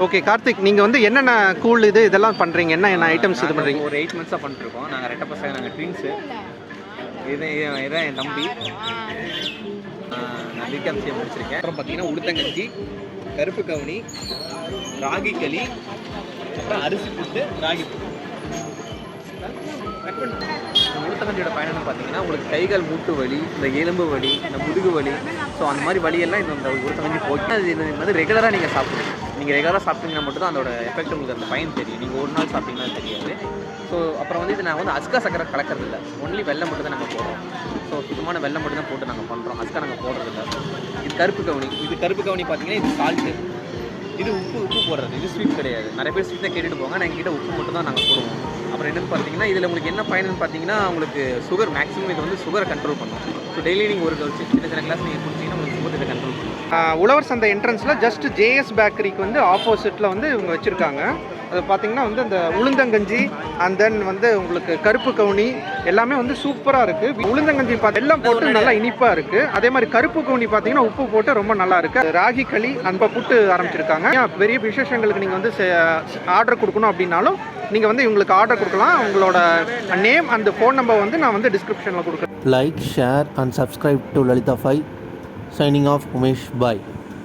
Okay Karthik, நீங்கள் வந்து என்னென்ன கூல் இதெல்லாம் பண்ணுறீங்க, என்ன ஐட்டம்ஸ் இது பண்ணுறீங்க? ஒரு 8 மந்த்ஸாக பண்ணிட்டுருக்கோம். நாங்கள் ரெட்டை பசங்க, நாங்கள் ட்வின்ஸு. இதான் என் தம்பி. நான் பிகாம்சியை முடிச்சிருக்கேன். அப்புறம் பார்த்தீங்கன்னா உளுத்தங்கஞ்சி, கருப்பு கவுனி, ராகி களி, அப்புறம் அரிசி புட்டு, ராகி புட்டு. உளுத்தங்கஞ்சியோட பயணம்னு பார்த்தீங்கன்னா உங்களுக்கு கைகால் மூட்டு வலி, இந்த எலும்பு வலி, இந்த முதுகு வலி, ஸோ அந்த மாதிரி வலியெல்லாம் இந்த உளுத்தங்கஞ்சி போட்டு இது வந்து ரெகுலராக நீங்கள் சாப்பிடுங்க. நீங்கள் ரெகுலராக சாப்பிட்டீங்கன்னா மட்டும் தான் அதோட எஃபெக்ட் உங்களுக்கு அந்த பயன் தெரியும். நீங்கள் ஒரு நாள் சாப்பிட்டீங்கன்னா தெரியாது. ஸோ அப்புறம் வந்து இது நாங்கள் வந்து அஸ்கா சக்கரை கலக்கிறது இல்லை, ஒன்லி வெள்ளம் மட்டும் தான் நாங்கள் போடுறோம். ஸோ சுத்தமான வெள்ளம் மட்டும் தான் போட்டு நாங்கள் பண்ணுறோம், அஸ்கா நாங்கள் போடுறதில்ல. இது கருப்பு கவுனி பார்த்தீங்கன்னா இது சால்ட்டு, இது உப்பு போடுறது, இது ஸ்வீட் கிடையாது. நிறைய பேர் ஸ்வீட்டாக கேட்டுட்டு போங்க, நாங்கள் கிட்ட உப்பு மட்டும் தான் நாங்கள் போடுவோம். அப்புறம் என்னென்னு பார்த்தீங்கன்னா இதில் உங்களுக்கு என்ன பயனுன்னு பார்த்தீங்கன்னா உங்களுக்கு சுகர் மேக்ஸிமம் இது வந்து சுகரை கண்ட்ரோல் பண்ணும். ஸோ டெய்லி நீங்கள் ஒரு சின்ன கிளாஸ் நீங்கள் குடிச்சிங்கன்னா உங்களுக்கு சுகர் இதை கண்ட்ரோல் பண்ணும். உழவர் சந்தை என்ட்ரன்ஸில் ஜஸ்ட் ஜேஎஸ் பேக்கரிக்கு வந்து ஆப்போசிட்டில் வந்து இவங்க வச்சுருக்காங்க. அது பார்த்தீங்கன்னா வந்து அந்த உளுந்தங்கஞ்சி அண்ட் தென் வந்து உங்களுக்கு கருப்பு கவுனி எல்லாமே வந்து சூப்பராக இருக்குது. உளுந்தங்கஞ்சி எல்லாம் போட்டு நல்லா இனிப்பாக இருக்குது. அதே மாதிரி கருப்பு கவுனி பார்த்தீங்கன்னா உப்பு போட்டு ரொம்ப நல்லா இருக்குது. ராகி களி அந்த புட்டு ஆரம்பிச்சிருக்காங்க. பெரிய விசேஷங்களுக்கு நீங்கள் வந்து ஆர்டர் கொடுக்கணும் அப்படின்னாலும் நீங்கள் வந்து இவங்களுக்கு ஆர்டர் கொடுக்கலாம். உங்களோட நேம் அண்ட் ஃபோன் நம்பர் வந்து நான் வந்து டிஸ்கிரிப்ஷனில் கொடுக்குறேன். Like, share and subscribe to Lalitha 5. Signing off, Umesh. Bye.